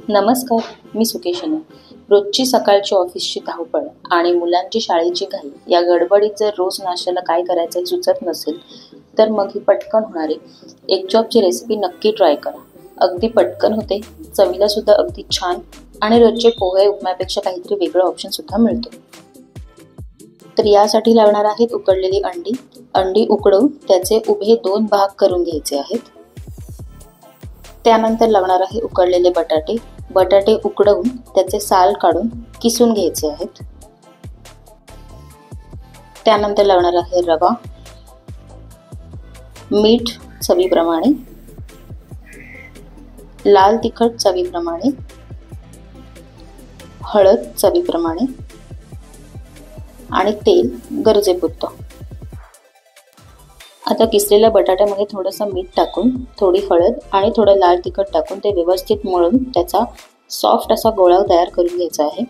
नमस्कार, मी सुकेशनी. रोजची सकाळची ऑफिसची धावपळ आणि मुलांची शाळेची घाई या गडबडीत जर रोज नाश्त्याला काय करायचं हे सुचत नसेल तर मग ही पटकन होणारी एग चॉपची रेसिपी नक्की ट्राय करा. अगदी पटकन होते, चवीला सुद्धा अगदी छान आणि रोजचे पोहे उपम्यापेक्षा काहीतरी वेगळं ऑप्शन सुद्धा मिळतो. तर यासाठी लागणार आहेत उकडलेली अंडी उकडवून त्याचे उभे 2 भाग करून घ्यायचे आहेत. त्यानंतर लागणार आहे उकडलेले बटाटे उकडवून त्याचे साल काढून किसून घ्यायचे आहेत. त्यानंतर लागणार आहे रवा, मीठ चवीप्रमाणे, लाल तिखट चवीप्रमाणे, हळद चवीप्रमाणे आणि तेल गरजेपुरतं. आता किसलेल्या बटाट्यामध्ये थोडंसं मीठ टाकून, थोडी हळद आणि थोडं लाल तिखट टाकून ते व्यवस्थित मळून त्याचा सॉफ्ट असा गोळा तयार करून घ्यायचा आहे.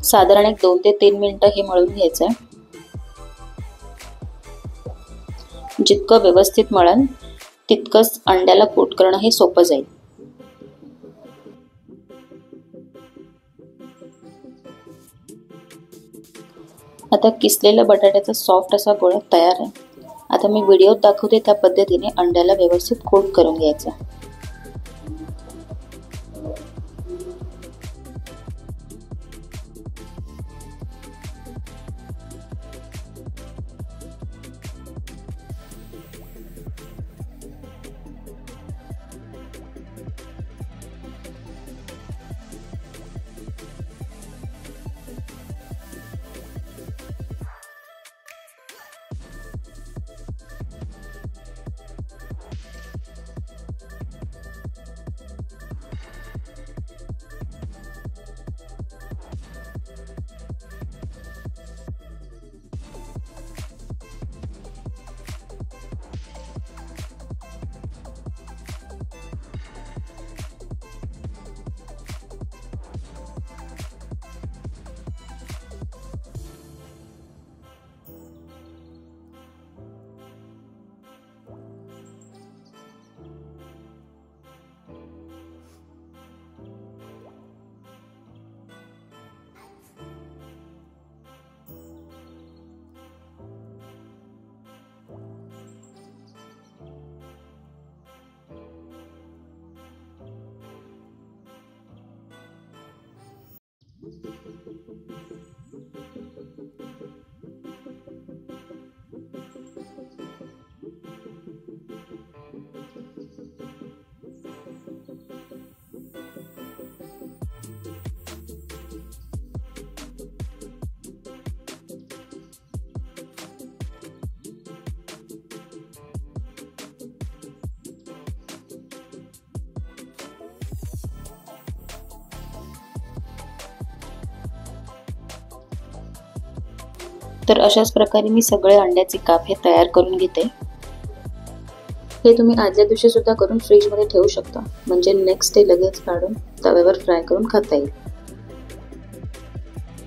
साधारण 2 ते 3 मिनिटं हे मळून घ्यायचं आहे. जितकं व्यवस्थित मळण तितकंच अंड्याला कोट करणं हे सोपं जाईल. आता किसलेल्या बटाट्याचा सॉफ्ट असा गोळा तयार आहे. आता मी व्हिडिओत दाखवते त्या पद्धतीने अंड्याला व्यवस्थित कोट करून घ्यायचा. तर अशाच प्रकारे मी सगळे अंड्याचे काप हे तयार करून घेते. हे तुम्ही आदल्या दिवशी सुद्धा करून फ्रीजमध्ये ठेवू शकता, म्हणजे नेक्स्ट डे लगेच काढून तव्यावर फ्राय करून खाता येईल.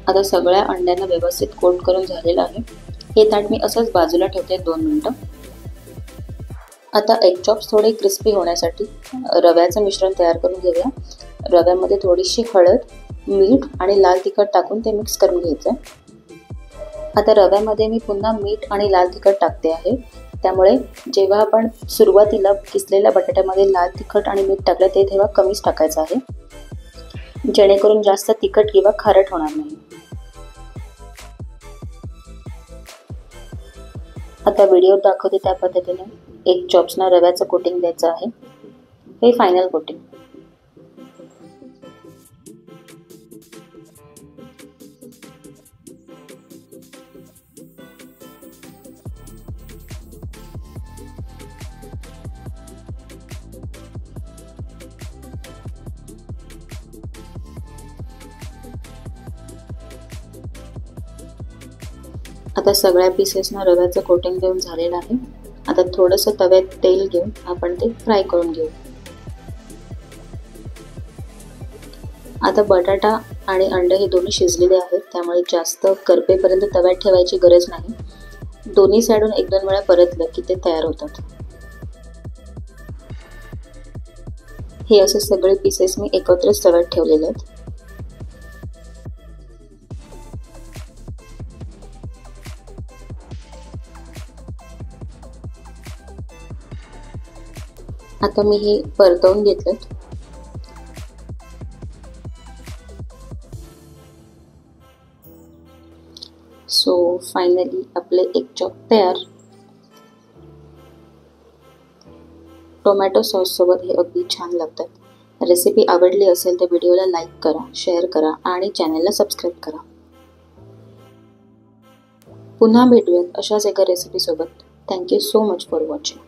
आता सगळ्या अंड्यांना व्यवस्थित कोट करून झालेलं आहे. हे ताट मी असंच बाजूला ठेवते 2 मिनिटं. आता एग चॉप्स थोडे क्रिस्पी होण्यासाठी रव्याचं मिश्रण तयार करून घेऊया. रव्यामध्ये थोडीशी हळद, मीठ आणि लाल तिखट टाकून ते मिक्स करून घ्यायचं आहे. आता रव्यामध्ये मी पुन्हा मीठ आणि लाल तिखट टाकते आहे. त्यामुळे जेव्हा आपण सुरुवातीला किसलेल्या बटाट्यामध्ये लाल तिखट आणि मीठ टाकलं ते तेव्हा कमीच टाकायचं आहे, जेणेकरून जास्त तिखट किंवा खारट होणार नाही. आता व्हिडिओत दाखवते त्या पद्धतीने एग चॉप्सना रव्याचं कोटिंग द्यायचं आहे. हे फायनल कोटिंग. आता सगळ्या पीसेसना रव्याचं कोटिंग देऊन झालेलं आहे. आता थोडंसं तव्यात तेल घेऊन आपण ते फ्राय करून घेऊ. आता बटाटा आणि अंडे हे दोन्ही शिजलेले आहेत, त्यामुळे जास्त करपेपर्यंत तव्यात ठेवायची गरज नाही. दोन्ही साईडून 1-2 वेळा परतलं की ते तयार होतात. हे असे सगळे पीसेस मी एकत्रच तव्यात ठेवलेले आहेत. आता मी हे परतवून घेतलेत. सो फायनली आपले एग चॉप तयार. टोमॅटो सॉस सोबत हे अगदी छान लागतात. रेसिपी आवडली असेल तर व्हिडिओला लाईक करा, शेअर करा आणि चॅनलला सबस्क्राईब करा. पुन्हा भेटूयात अशाच एका रेसिपीसोबत. Thank you so much for watching.